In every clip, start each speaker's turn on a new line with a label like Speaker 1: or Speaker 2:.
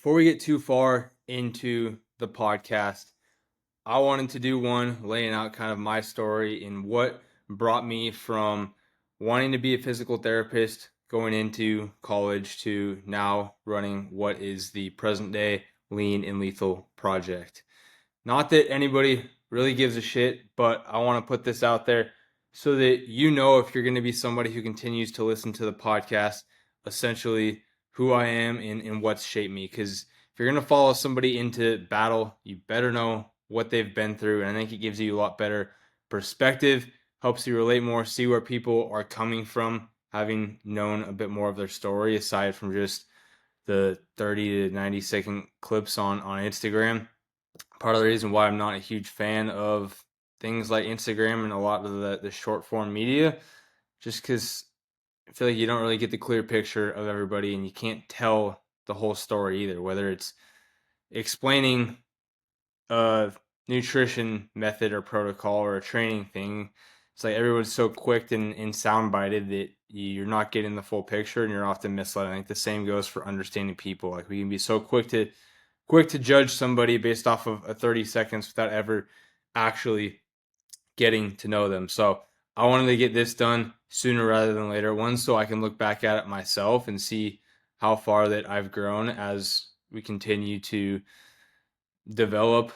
Speaker 1: before we get too far into the podcast, I wanted to do one laying out kind of my story and what brought me from wanting to be a physical therapist going into college to now running what is the present day Lean and Lethal project. Not that anybody really gives a shit, but I want to put this out there so that you know if you're going to be somebody who continues to listen to the podcast, essentially who I am and what's shaped me. Because if you're going to follow somebody into battle, you better know what they've been through. And I think it gives you a lot better perspective, helps you relate more, see where people are coming from, having known a bit more of their story aside from just the 30 to 90-second clips on Instagram. Part of the reason why I'm not a huge fan of things like Instagram and a lot of the short form media, just because I feel like you don't really get the clear picture of everybody and you can't tell the whole story either, whether it's explaining a nutrition method or protocol or a training thing. It's like everyone's so quick and soundbited that you're not getting the full picture and you're often misled. I think the same goes for understanding people. Like we can be so quick to judge somebody based off of a 30 seconds without ever actually getting to know them. So I wanted to get this done sooner rather than later. One, so I can look back at it myself and see how far that I've grown as we continue to develop,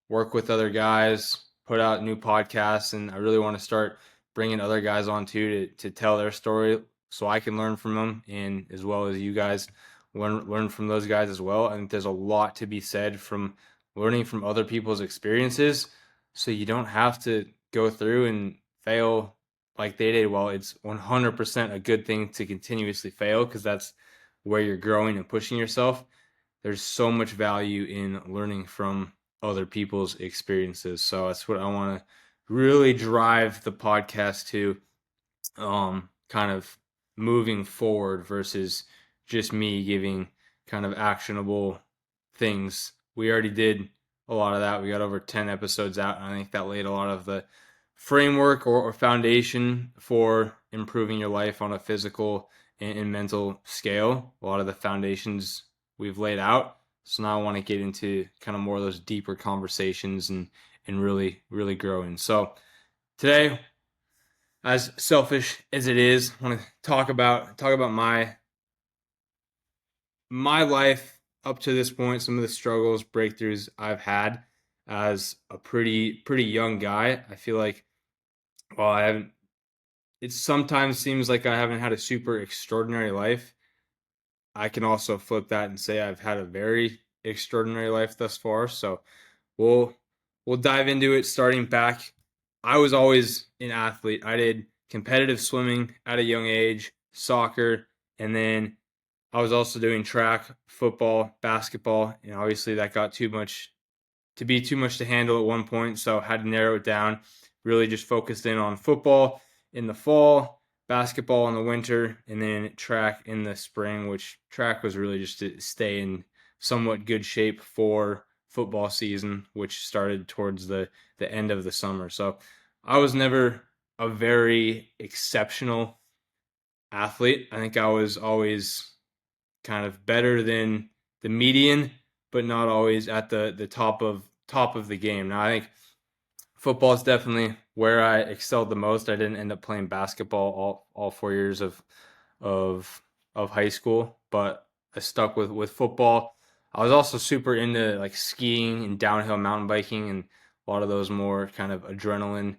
Speaker 1: work with other guys, put out new podcasts, and I really want to start bringing other guys on too to tell their story so I can learn from them, and as well as you guys learn from those guys as well. I think there's a lot to be said from learning from other people's experiences, so you don't have to go through and fail like they did. Well, it's 100% a good thing to continuously fail because that's where you're growing and pushing yourself. There's so much value in learning from other people's experiences. So that's what I want to really drive the podcast to, kind of moving forward versus just me giving kind of actionable things. We already did a lot of that. We got over 10 episodes out, and I think that laid a lot of the framework or foundation for improving your life on a physical and mental scale. A lot of the foundations we've laid out. So now I want to get into kind of more of those deeper conversations and really growing. So today, as selfish as it is, I want to talk about my life up to this point, some of the struggles, breakthroughs I've had as a pretty young guy. I feel like well, I haven't it sometimes seems like I haven't had a super extraordinary life. I can also flip that and say I've had a very extraordinary life thus far. So we'll we'll dive into it starting back. I was always an athlete. I did competitive swimming at a young age, soccer, and then I was also doing track, football, basketball, and obviously that got too much to handle at one point, so I had to narrow it down. Really just focused in on football in the fall, basketball in the winter, and then track in the spring, which track was really just to stay in somewhat good shape for football season, which started towards the end of the summer. So I was never a very exceptional athlete. I think I was always kind of better than the median, but not always at the top of the game. Now I think football is definitely where I excelled the most. I didn't end up playing basketball all 4 years of of high school, but I stuck with football. I was also super into like skiing and downhill mountain biking and a lot of those more kind of adrenaline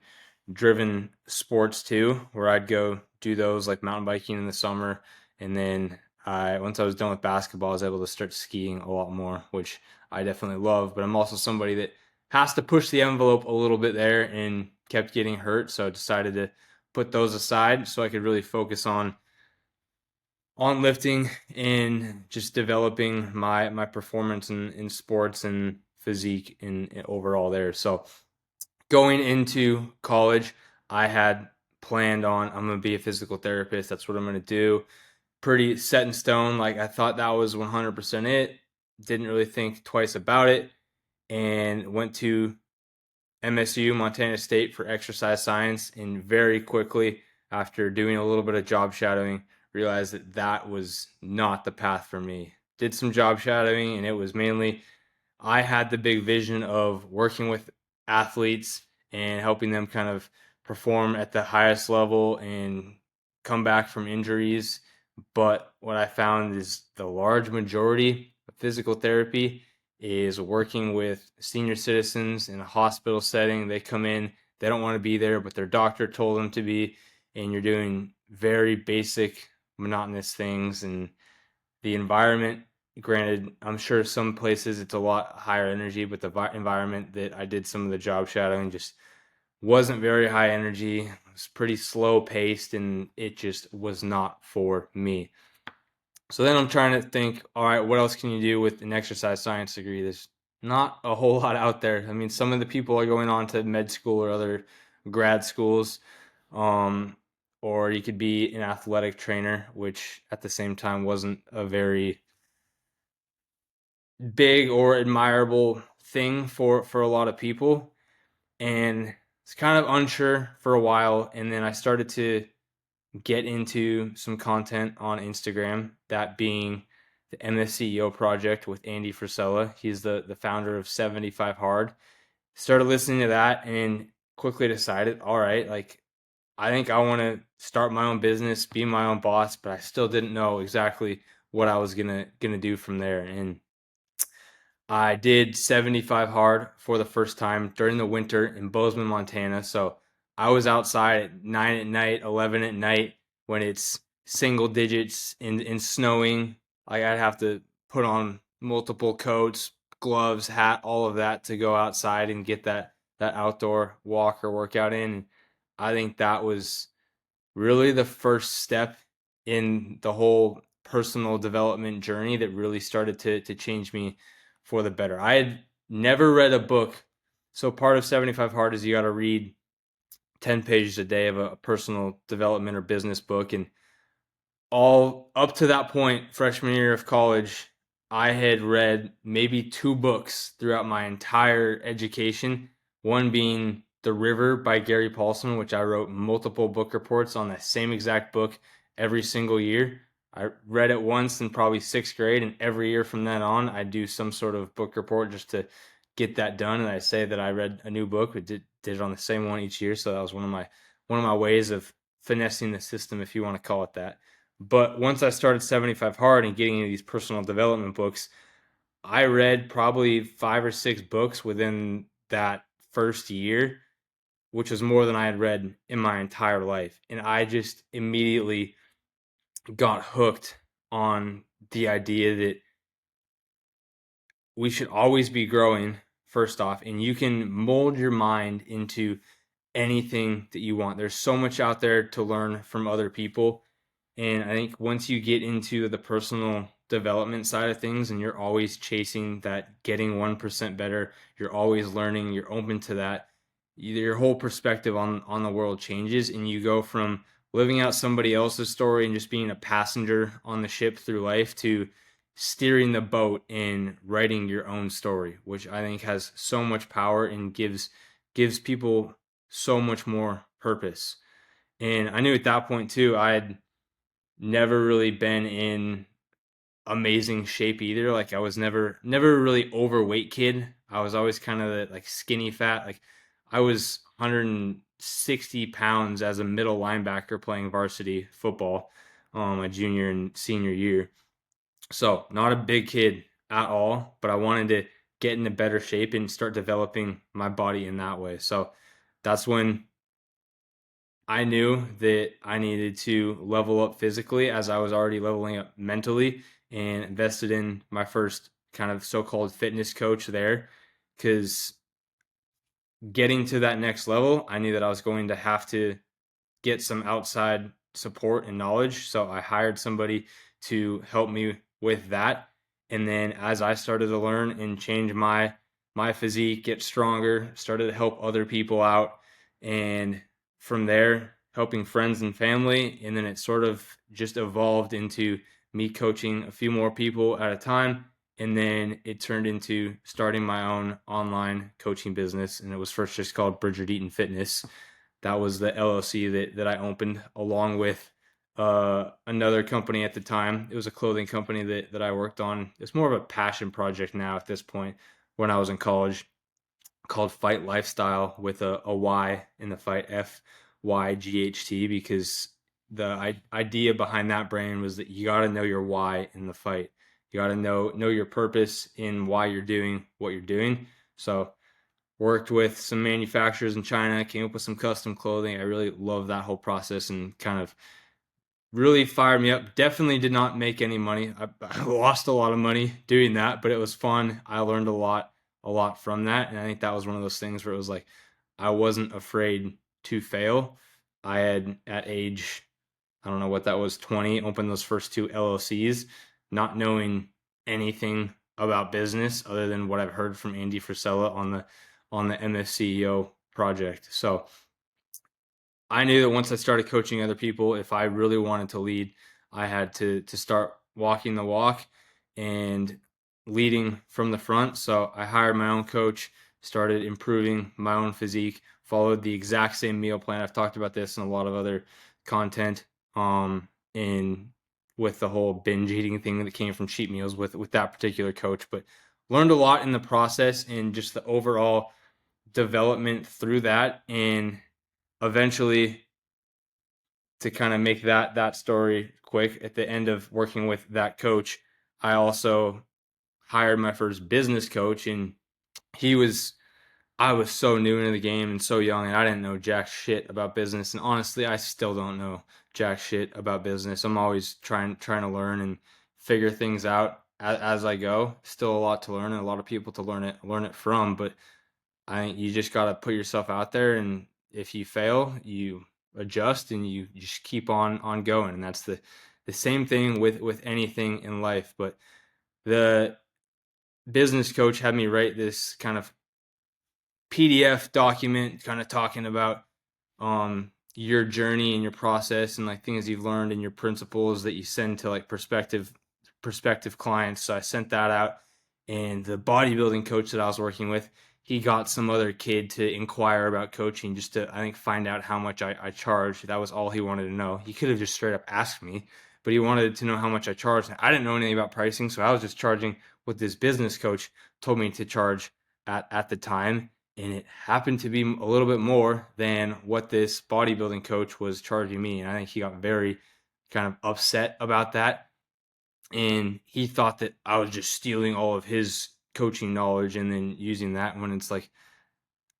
Speaker 1: driven sports too, where I'd go do those like mountain biking in the summer, and then I once I was done with basketball, I was able to start skiing a lot more, which I definitely love. But I'm also somebody that has to push the envelope a little bit there and kept getting hurt, so I decided to put those aside so I could really focus on lifting and just developing my performance in sports and physique and overall there. So going into college, I had planned on I'm going to be a physical therapist. That's what I'm going to do. Pretty set in stone. Like I thought that was 100% it. Didn't really think twice about it and went to MSU, Montana State for exercise science, and very quickly after doing a little bit of job shadowing, realized that that was not the path for me. did some job shadowing, and it was mainly I had the big vision of working with athletes and helping them kind of perform at the highest level and come back from injuries. But what I found is the large majority of physical therapy is working with senior citizens in a hospital setting. They come in, they don't want to be there, but their doctor told them to be, and you're doing very basic, monotonous things. And the environment, granted, I'm sure some places it's a lot higher energy, but the environment that I did some of the job shadowing just wasn't very high energy. It was pretty slow paced, and it just was not for me. So then I'm trying to think, all right, what else can you do with an exercise science degree? There's not a whole lot out there. I mean, some of the people are going on to med school or other grad schools, um, or you could be an athletic trainer, which at the same time wasn't a very big or admirable thing for a lot of people. And it's kind of unsure for a while, and then I started to get into some content on Instagram, that being the MSCEO project with Andy Frisella. He's the founder of 75 Hard. Started listening to that and quickly decided, all right, like I think I want to start my own business, be my own boss, but I still didn't know exactly what I was gonna do from there. And I did 75 hard for the first time during the winter in Bozeman, Montana. So I was outside at 9 at night, 11 at night when it's single digits and snowing. Like I'd have to put on multiple coats, gloves, hat, all of that to go outside and get that outdoor walk or workout in. I think that was really the first step in the whole personal development journey that really started to change me for the better. I had never read a book. So part of 75 Hard is you got to read 10 pages a day of a personal development or business book. And all up to that point, freshman year of college, I had read maybe 2 books throughout my entire education. One being The River by Gary Paulson, which I wrote multiple book reports on the same exact book every single year. I read it once in probably 6th grade, and every year from then on, I do some sort of book report just to get that done. And I say that I read a new book, but did it on the same one each year. So that was one of my ways of finessing the system, if you want to call it that. But once I started 75 Hard and getting into these personal development books, I read probably 5 or 6 books within that first year, which was more than I had read in my entire life. And I just immediately got hooked on the idea that we should always be growing, first off, and you can mold your mind into anything that you want. There's so much out there to learn from other people. And I think once you get into the personal development side of things and you're always chasing that getting 1% better, you're always learning, you're open to that, your whole perspective on the world changes, and you go from living out somebody else's story and just being a passenger on the ship through life to steering the boat and writing your own story, which I think has so much power and gives people so much more purpose. And I knew at that point too, I had never really been in amazing shape either. Like I was never a really overweight kid. I was always kind of like skinny fat. Like I was 160 pounds as a middle linebacker playing varsity football, my junior and senior year. So not a big kid at all, but I wanted to get into better shape and start developing my body in that way. So that's when I knew that I needed to level up physically as I was already leveling up mentally, and invested in my first kind of so-called fitness coach there, because getting to that next level, I knew that I was going to have to get some outside support and knowledge. So I hired somebody to help me with that. And then as I started to learn and change my physique, get stronger, started to help other people out. And from there, helping friends and family. And then it sort of just evolved into me coaching a few more people at a time. And then it turned into starting my own online coaching business. And it was first just called Bridger Deaton Fitness. That was the LLC that I opened along with another company at the time. It was a clothing company that I worked on. It's more of a passion project now at this point. When I was in college, called Fight Lifestyle with a Y in the fight, FYGHT, because the idea behind that brand was that you got to know your why in the fight. You got to know your purpose in why you're doing what you're doing. So worked with some manufacturers in China, came up with some custom clothing. I really love that whole process and kind of really fired me up. Definitely did not make any money. I lost a lot of money doing that, but it was fun. I learned a lot from that. And I think that was one of those things where it was like, I wasn't afraid to fail. I had at age, I don't know what that was, 20, opened those first two LLCs, not knowing anything about business other than what I've heard from Andy Frisella on the MFCEO project. So I knew that once I started coaching other people, if I really wanted to lead, I had to start walking the walk and leading from the front. So I hired my own coach, started improving my own physique, followed the exact same meal plan. I've talked about this and a lot of other content in with the whole binge eating thing that came from cheat meals with that particular coach, but learned a lot in the process and just the overall development through that. And eventually, to kind of make that story quick, at the end of working with that coach, I also hired my first business coach, and he was I was so new into the game and so young, and I didn't know jack shit about business. And honestly, I still don't know jack shit about business. I'm always trying to learn and figure things out as I go. Still a lot to learn and a lot of people to learn it from. But I think you just got to put yourself out there, and if you fail, you adjust and you just keep on going. And that's the same thing with anything in life. But the business coach had me write this kind of PDF document, kind of talking about your journey and your process and like things you've learned and your principles that you send to like prospective clients. So I sent that out, and the bodybuilding coach that I was working with, he got some other kid to inquire about coaching just to, I think, find out how much I charge. That was all he wanted to know. He could have just straight up asked me, but he wanted to know how much I charged. I didn't know anything about pricing, so I was just charging what this business coach told me to charge at the time, and it happened to be a little bit more than what this bodybuilding coach was charging me. And I think he got very kind of upset about that. And he thought that I was just stealing all of his coaching knowledge and then using that, when it's like,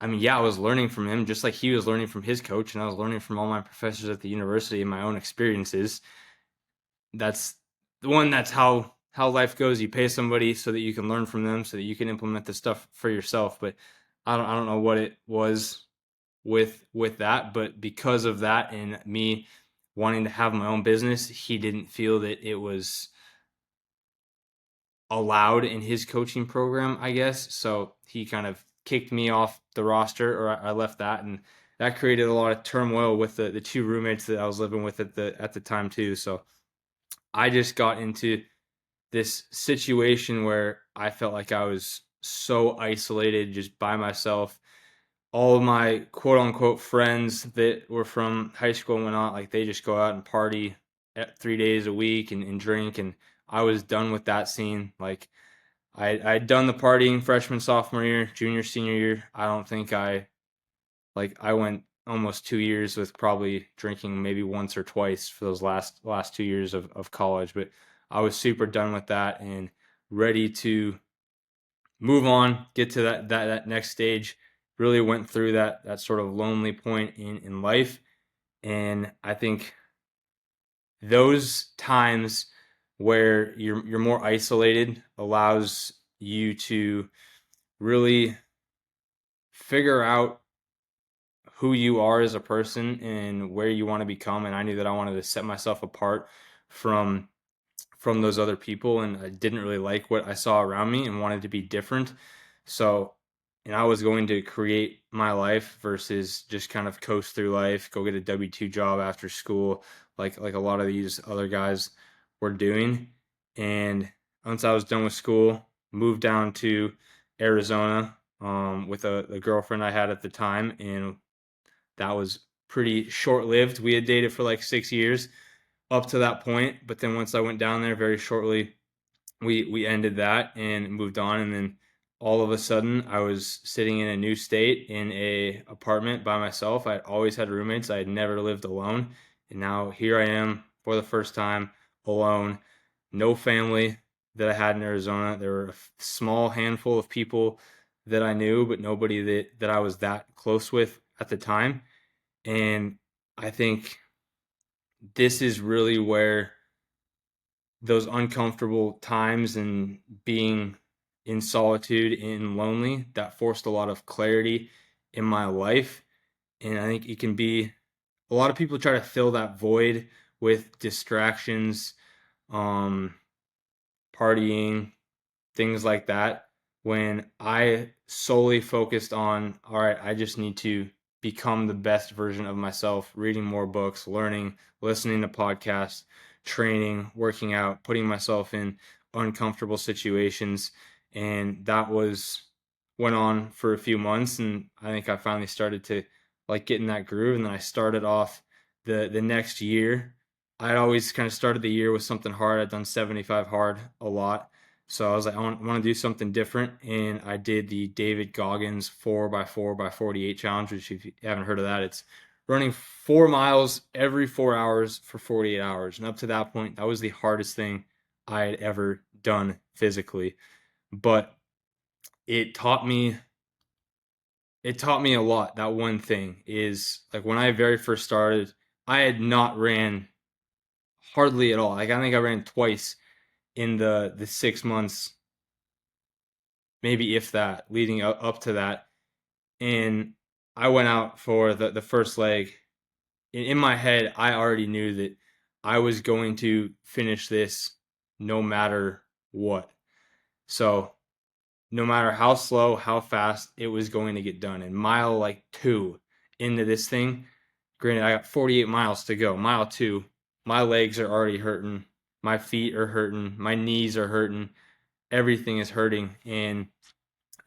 Speaker 1: I mean, yeah, I was learning from him just like he was learning from his coach, and I was learning from all my professors at the university and my own experiences. That's the one, that's how life goes. You pay somebody so that you can learn from them, so that you can implement the stuff for yourself. But I don't know what it was with that, but because of that and me wanting to have my own business, he didn't feel that it was allowed in his coaching program, I guess. So he kind of kicked me off the roster, or I left that, and that created a lot of turmoil with the two roommates that I was living with at the time too. So I just got into this situation where I felt like I was so isolated just by myself. All of my quote unquote friends that were from high school and whatnot, like they just go out and party at 3 days a week and drink. And I was done with that scene. Like I'd done the partying freshman, sophomore year, junior, senior year. I don't think I went almost 2 years with probably drinking maybe once or twice for those last 2 years of college. But I was super done with that and ready to move on, get to that next stage. Really went through that sort of lonely point in life. And I think those times where you're more isolated allows you to really figure out who you are as a person and where you want to become. And I knew that I wanted to set myself apart from those other people, and I didn't really like what I saw around me and wanted to be different. So, and I was going to create my life versus just kind of coast through life, go get a W-2 job after school, like a lot of these other guys were doing. And once I was done with school, moved down to Arizona with a girlfriend I had at the time, and that was pretty short lived. We had dated for like 6 years, up to that point. But then once I went down there, very shortly, we ended that and moved on. And then all of a sudden, I was sitting in a new state in a apartment by myself. I'd always had roommates. I had never lived alone, and now here I am for the first time alone. No family that I had in Arizona. There were a small handful of people that I knew, but nobody that I was that close with at the time. And I think this is really where those uncomfortable times and being in solitude and lonely, that forced a lot of clarity in my life. And I think it can be, a lot of people try to fill that void with distractions, um, partying, things like that. When I solely focused on, all right, I just need to become the best version of myself, reading more books, learning, listening to podcasts, training, working out, putting myself in uncomfortable situations. And that went on for a few months. And I think I finally started to like get in that groove. And then I started off the next year. I'd always kind of started the year with something hard. I'd done 75 hard a lot. So I was like, I want to do something different. And I did the David Goggins 4x4x48 challenge, which if you haven't heard of that, it's running 4 miles every 4 hours for 48 hours. And up to that point, that was the hardest thing I had ever done physically. But it taught me a lot. That one thing is like when I very first started, I had not ran hardly at all. Like I think I ran twice in the 6 months, maybe if that, leading up to that. And I went out for the first leg. In my head, I already knew that I was going to finish this no matter what. So no matter how slow, how fast, it was going to get done. And mile like 2 into this thing, granted, I got 48 miles to go. Mile 2, my legs are already hurting. My feet are hurting. My knees are hurting. Everything is hurting. And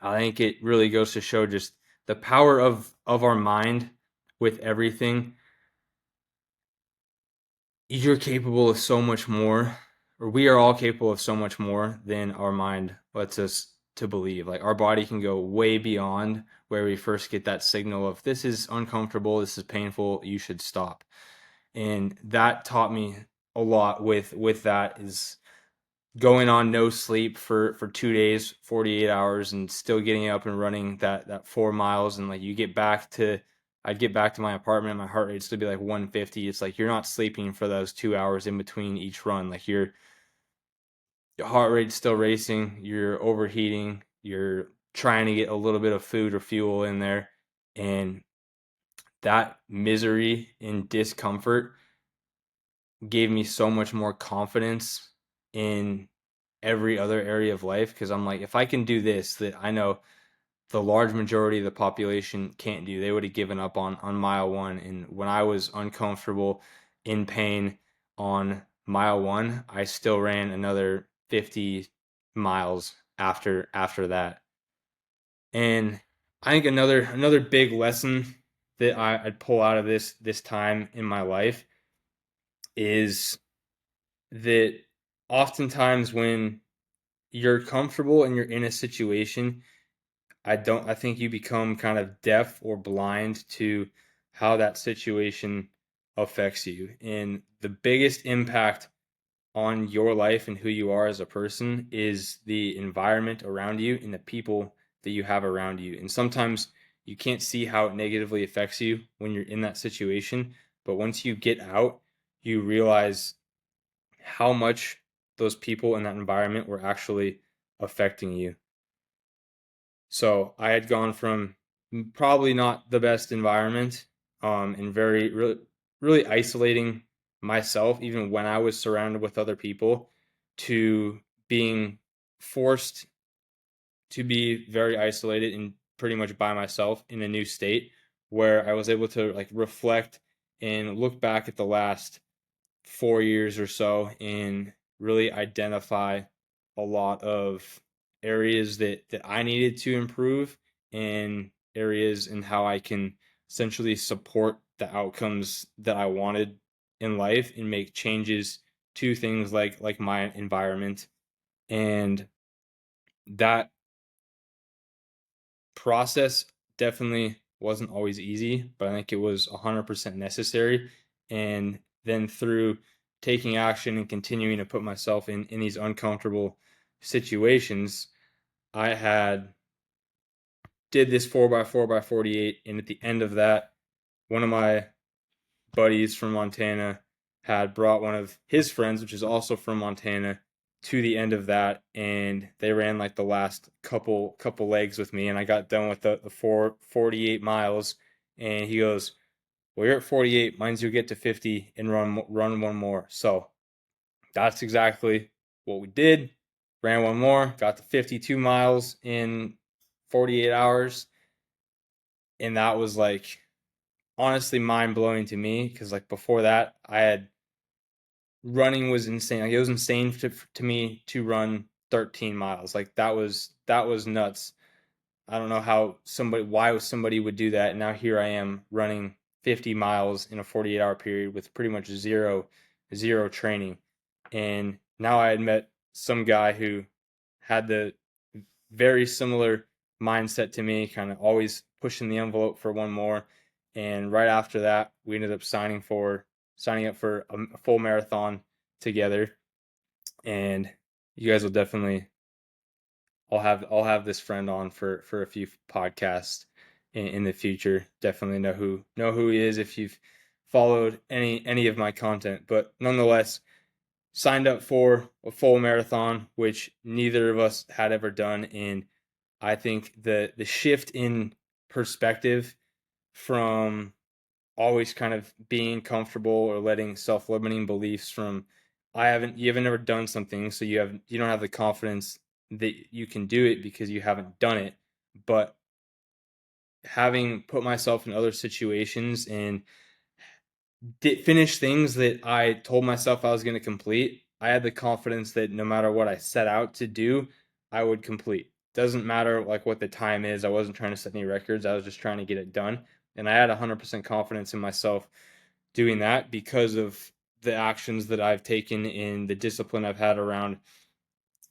Speaker 1: I think it really goes to show just the power of our mind with everything. You're capable of so much more, or we are all capable of so much more than our mind lets us to believe. Like our body can go way beyond where we first get that signal of this is uncomfortable, this is painful, you should stop. And that taught me a lot with that is going on no sleep for 2 days, 48 hours, and still getting up and running that 4 miles. And like I'd get back to my apartment and my heart rate still be like 150. It's like you're not sleeping for those 2 hours in between each run. Like your heart rate's still racing, you're overheating, you're trying to get a little bit of food or fuel in there. And that misery and discomfort gave me so much more confidence in every other area of life, because I'm like, if I can do this, that I know the large majority of the population can't do. They would have given up on mile 1. And when I was uncomfortable, in pain on mile 1, I still ran another 50 miles after that. And I think another big lesson that I'd pull out of this time in my life is that oftentimes when you're comfortable and you're in a situation, I think you become kind of deaf or blind to how that situation affects you. And the biggest impact on your life and who you are as a person is the environment around you and the people that you have around you. And sometimes you can't see how it negatively affects you when you're in that situation, but once you get out, you realize how much those people in that environment were actually affecting you. So I had gone from probably not the best environment, and very really isolating myself, even when I was surrounded with other people, to being forced to be very isolated and pretty much by myself in a new state, where I was able to like reflect and look back at the last 4 years or so and really identify a lot of areas that I needed to improve, and areas in how I can essentially support the outcomes that I wanted in life and make changes to things like my environment. And that process definitely wasn't always easy, but I think it was 100% necessary. And then through taking action and continuing to put myself in these uncomfortable situations, I had did this 4x4x48, and at the end of that, one of my buddies from Montana had brought one of his friends, which is also from Montana, to the end of that, and they ran like the last couple legs with me, and I got done with the 48 miles, and he goes, "Well, you're at 48, mine's you'll get to 50 and run one more." So that's exactly what we did. Ran one more, got to 52 miles in 48 hours, and that was like honestly mind blowing to me because like before that, I had running was insane. Like it was insane to me to run 13 miles. Like that was nuts. I don't know why somebody would do that. And now here I am running 50 miles in a 48-hour period with pretty much zero training. And now I had met some guy who had the very similar mindset to me, kind of always pushing the envelope for one more. And right after that, we ended up signing up for a full marathon together. And you guys will definitely, I'll have this friend on for a few podcasts in the future. Definitely know who he is if you've followed any of my content. But nonetheless, signed up for a full marathon, which neither of us had ever done. And I think the shift in perspective from always kind of being comfortable or letting self-limiting beliefs from you haven't never done something, so you don't have the confidence that you can do it because you haven't done it. But having put myself in other situations and did finish things that I told myself I was going to complete, I had the confidence that no matter what I set out to do, I would complete. Doesn't matter like what the time is. I wasn't trying to set any records. I was just trying to get it done. And I had 100% confidence in myself doing that because of the actions that I've taken in the discipline I've had around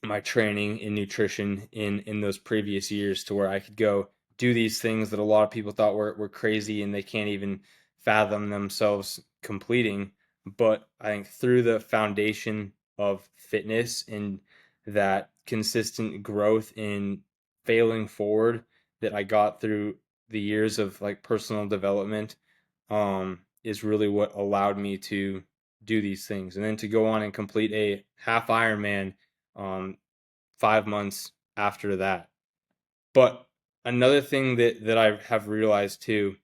Speaker 1: my training in nutrition in those previous years to where I could go do these things that a lot of people thought were crazy and they can't even fathom themselves completing. But I think through the foundation of fitness and that consistent growth in failing forward that I got through the years of like personal development is really what allowed me to do these things and then to go on and complete a half Ironman um, 5 months after that. But another thing that I have realized too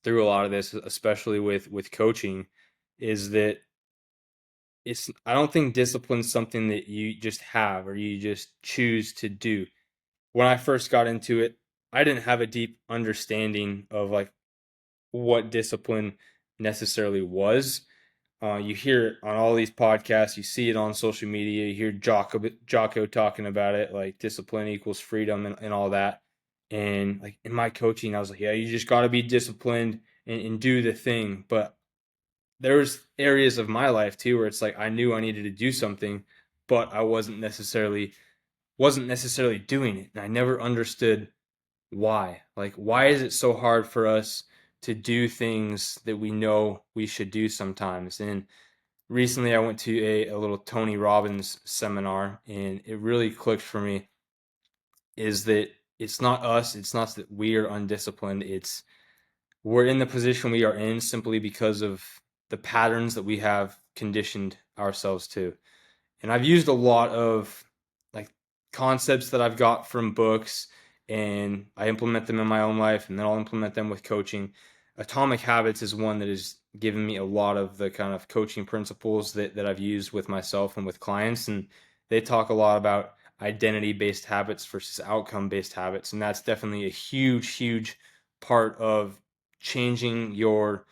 Speaker 1: through a lot of this, especially with coaching, is that I don't think discipline's something that you just have or you just choose to do. When I first got into it, I didn't have a deep understanding of like what discipline necessarily was. You hear it on all these podcasts. You see it on social media. You hear Jocko talking about it, like discipline equals freedom and all that. And like in my coaching, I was like, yeah, you just got to be disciplined and do the thing. But there was areas of my life too where it's like I knew I needed to do something, but I wasn't necessarily doing it. And I never understood why. Like, why is it so hard for us to do things that we know we should do sometimes? And recently I went to a little Tony Robbins seminar, and it really clicked for me is that it's not us, it's not that we are undisciplined, it's we're in the position we are in simply because of the patterns that we have conditioned ourselves to. And I've used a lot of like concepts that I've got from books and I implement them in my own life and then I'll implement them with coaching. Atomic Habits is one that has given me a lot of the kind of coaching principles that I've used with myself and with clients. And they talk a lot about identity based habits versus outcome based habits. And that's definitely a huge part of changing your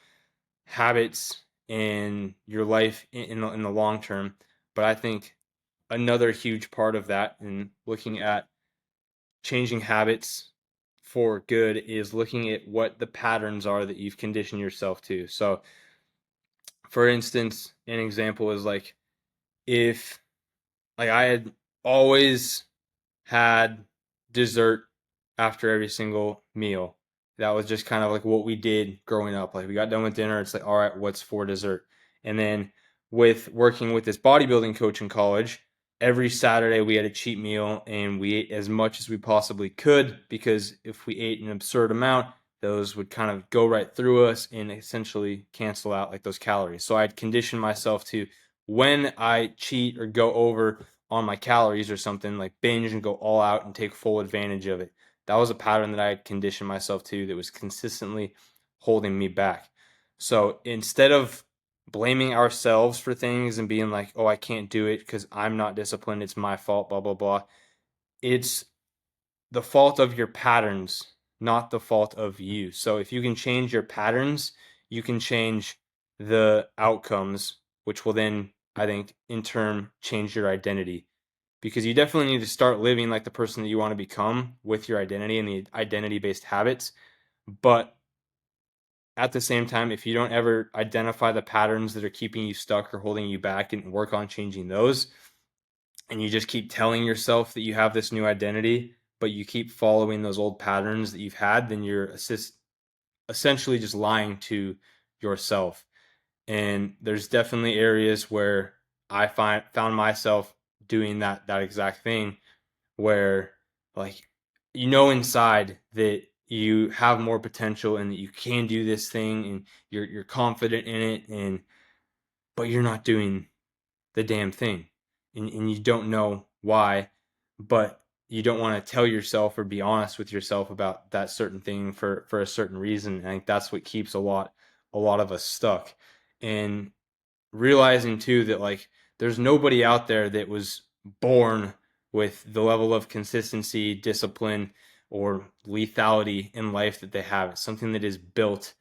Speaker 1: habits in your life in the long term. But I think another huge part of that in looking at changing habits for good is looking at what the patterns are that you've conditioned yourself to. So For instance, an example is like if like I had always had dessert after every single meal. That was just kind of like what we did growing up. Like we got done with dinner, it's like, all right, what's for dessert? And then with working with this bodybuilding coach in college, every Saturday we had a cheat meal and we ate as much as we possibly could, because if we ate an absurd amount, those would kind of go right through us and essentially cancel out like those calories. So I'd condition myself to, when I cheat or go over on my calories or something, like binge and go all out and take full advantage of it. That was a pattern that I had conditioned myself to that was consistently holding me back. So instead of blaming ourselves for things and being like, oh, I can't do it because I'm not disciplined, it's my fault, blah, blah, blah, it's the fault of your patterns, not the fault of you. So if you can change your patterns, you can change the outcomes, which will then, I think, in turn, change your identity. Because you definitely need to start living like the person that you want to become with your identity and the identity based habits. But at the same time, if you don't ever identify the patterns that are keeping you stuck or holding you back and work on changing those, and you just keep telling yourself that you have this new identity, but you keep following those old patterns that you've had, then you're essentially just lying to yourself. And there's definitely areas where I found myself doing that exact thing, where like inside that you have more potential and that you can do this thing and you're confident in it, and but you're not doing the damn thing, and you don't know why, but you don't want to tell yourself or be honest with yourself about that certain thing for a certain reason. And I think that's what keeps a lot of us stuck. And realizing too that like there's nobody out there that was born with the level of consistency, discipline, or lethality in life that they have. It's something that is built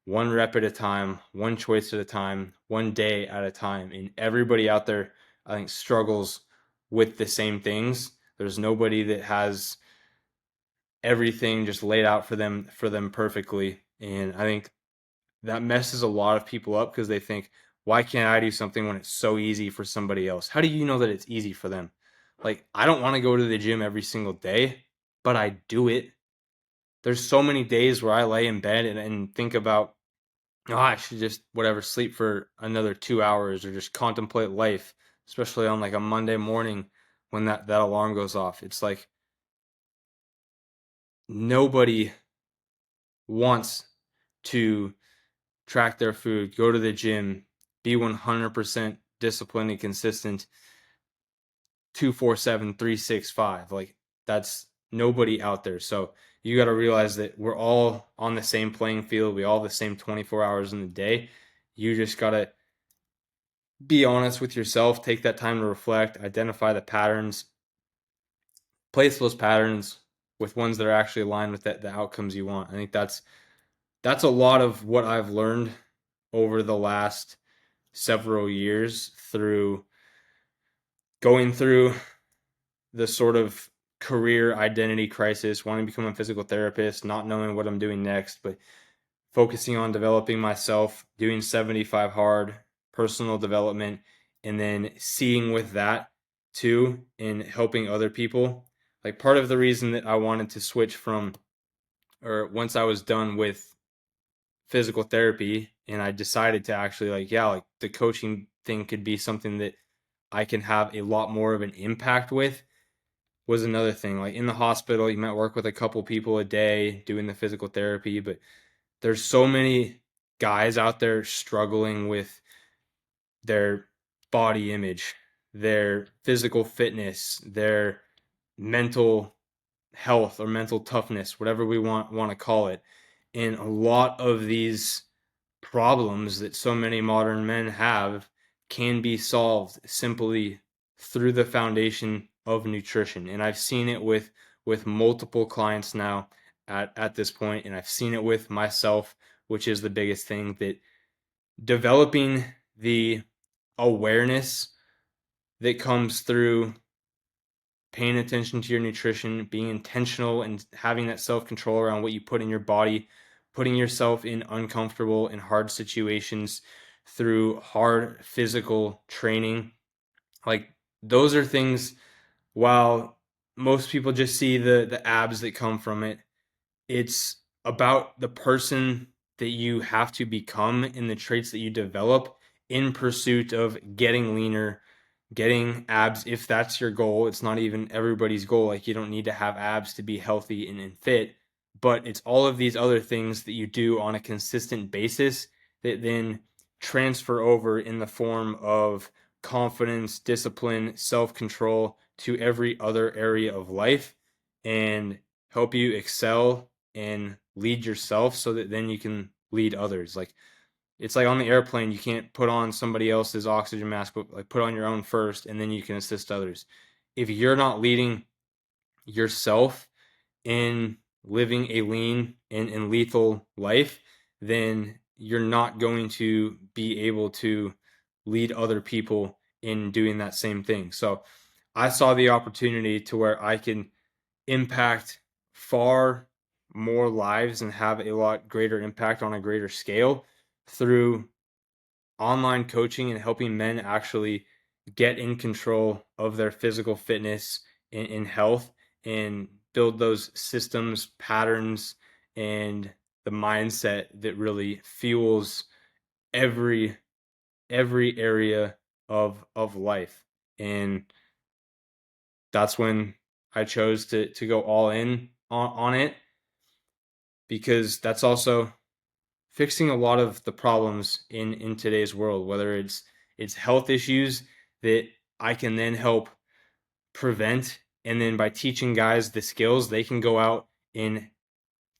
Speaker 1: one rep at a time, one choice at a time, one day at a time. And everybody out there, I think, struggles with the same things. There's nobody that has everything just laid out for them perfectly. And I think that messes a lot of people up because they think, why can't I do something when it's so easy for somebody else? How do you know that it's easy for them? Like, I don't want to go to the gym every single day, but I do it. There's so many days where I lay in bed and think about, oh, I should just whatever sleep for another 2 hours or just contemplate life, especially on like a Monday morning when that alarm goes off. It's like nobody wants to track their food, go to the gym, be 100% disciplined and consistent 247 365. Like that's nobody out there. So you got to realize that we're all on the same playing field. We all have the same 24 hours in the day. You just got to be honest with yourself, take that time to reflect, identify the patterns, place those patterns with ones that are actually aligned with the outcomes you want. I think that's a lot of what I've learned over the last several years through going through the sort of career identity crisis, wanting to become a physical therapist, not knowing what I'm doing next, but focusing on developing myself, doing 75 hard, personal development, and then seeing with that too in helping other people. Like part of the reason that I wanted to switch from, or once I was done with physical therapy and I decided to actually like, yeah, like the coaching thing could be something that I can have a lot more of an impact with, was another thing. Like in the hospital, you might work with a couple people a day doing the physical therapy, but there's so many guys out there struggling with their body image, their physical fitness, their mental health or mental toughness, whatever we want to call it. And a lot of these problems that so many modern men have can be solved simply through the foundation of nutrition. And I've seen it with multiple clients now at this point, and I've seen it with myself, which is the biggest thing, that developing the awareness that comes through paying attention to your nutrition, being intentional and having that self-control around what you put in your body, putting yourself in uncomfortable and hard situations through hard physical training. Like those are things, while most people just see the abs that come from it, it's about the person that you have to become and the traits that you develop in pursuit of getting leaner, getting abs if that's your goal. It's not even everybody's goal. Like you don't need to have abs to be healthy and fit, but it's all of these other things that you do on a consistent basis that then transfer over in the form of confidence, discipline, self-control to every other area of life and help you excel and lead yourself so that then you can lead others. Like it's like on the airplane, you can't put on somebody else's oxygen mask, but like put on your own first and then you can assist others. If you're not leading yourself in living a lean and lethal life, then you're not going to be able to lead other people in doing that same thing. So I saw the opportunity to where I can impact far more lives and have a lot greater impact on a greater scale through online coaching and helping men actually get in control of their physical fitness and health and build those systems, patterns, and the mindset that really fuels every every area of life. And that's when I chose to go all in on it, because that's also fixing a lot of the problems in today's world, whether it's health issues that I can then help prevent, and then by teaching guys the skills, they can go out and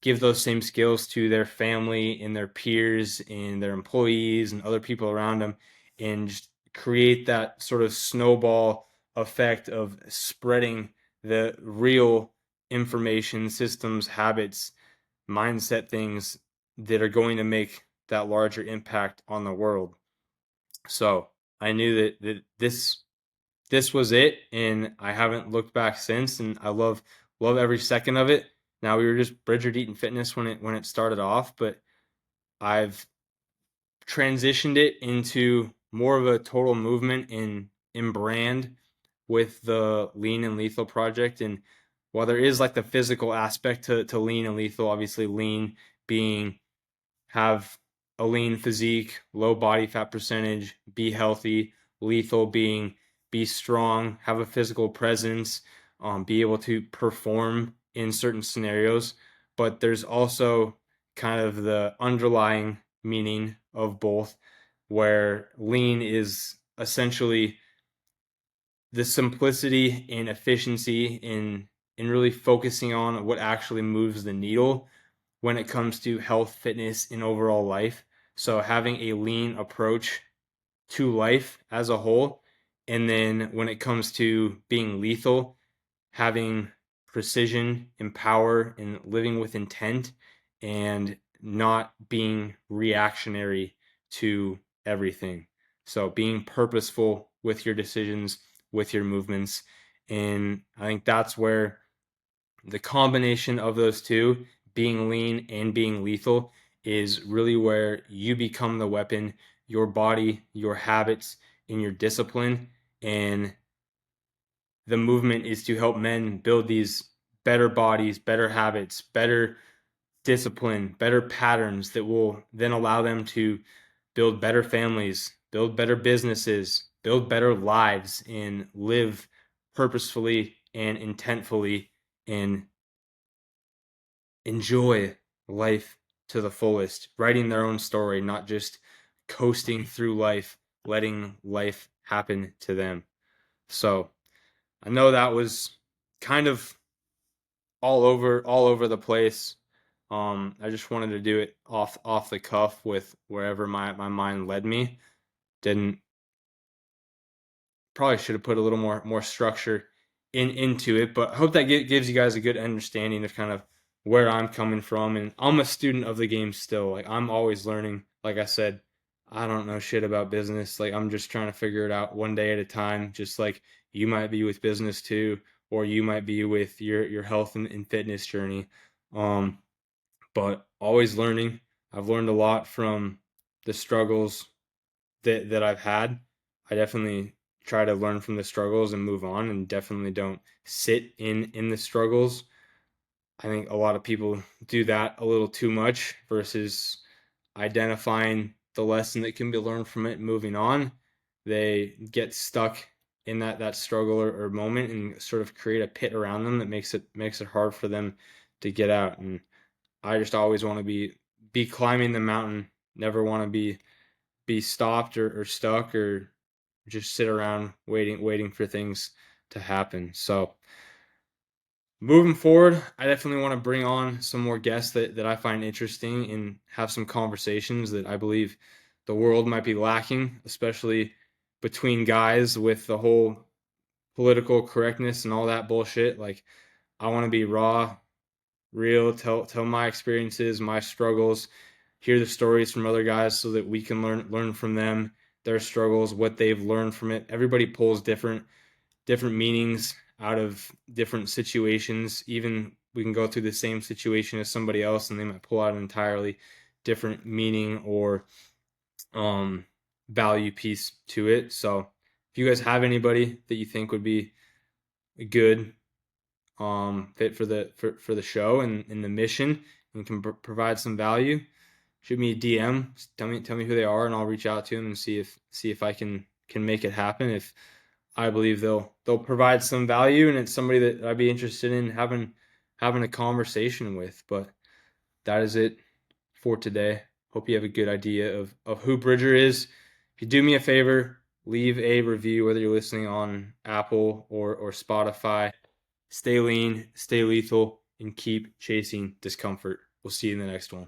Speaker 1: give those same skills to their family and their peers and their employees and other people around them, and just create that sort of snowball effect of spreading the real information, systems, habits, mindset things that are going to make that larger impact on the world. So I knew that this was it, and I haven't looked back since, and I love every second of it. Now we were just Bridger Eaton Fitness when it started off, but I've transitioned it into more of a total movement in brand with the Lean and Lethal project. And while there is like the physical aspect to Lean and Lethal, obviously Lean being have a lean physique, low body fat percentage, be healthy. Lethal being be strong, have a physical presence, be able to perform in certain scenarios. But there's also kind of the underlying meaning of both, where lean is essentially the simplicity and efficiency in really focusing on what actually moves the needle when it comes to health, fitness, and overall life. So having a lean approach to life as a whole. And then when it comes to being lethal, having precision and power and living with intent and not being reactionary to everything. So being purposeful with your decisions, with your movements. And I think that's where the combination of those two, being lean and being lethal, is really where you become the weapon, your body, your habits, and your discipline. And the movement is to help men build these better bodies, better habits, better discipline, better patterns that will then allow them to build better families, build better businesses, build better lives, and live purposefully and intentfully and enjoy life to the fullest, writing their own story, not just coasting through life, letting life happen to them. So I know that was kind of all over the place. I just wanted to do it off the cuff with wherever my mind led me. Didn't Probably should have put a little more structure into it, but I hope that gives you guys a good understanding of kind of where I'm coming from. And I'm a student of the game still. Like I'm always learning. Like I said, I don't know shit about business. Like I'm just trying to figure it out one day at a time. Just like you might be with business too, or you might be with your health and fitness journey. Um, but always learning. I've learned a lot from the struggles, that I've had. I definitely try to learn from the struggles and move on, and definitely don't sit in the struggles. I think a lot of people do that a little too much versus identifying the lesson that can be learned from it and moving on. They get stuck in that struggle or moment and sort of create a pit around them that makes it hard for them to get out. And I just always want to be climbing the mountain, never want to be stopped or stuck or just sit around waiting for things to happen. So moving forward, I definitely want to bring on some more guests that I find interesting and have some conversations that I believe the world might be lacking, especially between guys with the whole political correctness and all that bullshit. Like, I want to be raw, real, tell my experiences, my struggles, hear the stories from other guys so that we can learn from them, their struggles, what they've learned from it. Everybody pulls different meanings out of different situations. Even we can go through the same situation as somebody else and they might pull out an entirely different meaning or um, value piece to it. So if you guys have anybody that you think would be a good fit for the show and the mission and can provide some value, shoot me a DM. Tell me who they are, and I'll reach out to them and see if I can make it happen. If I believe they'll provide some value, and it's somebody that I'd be interested in having a conversation with. But that is it for today. Hope you have a good idea of who Bridger is. If you do me a favor, leave a review, whether you're listening on Apple or Spotify. Stay lean, stay lethal, and keep chasing discomfort. We'll see you in the next one.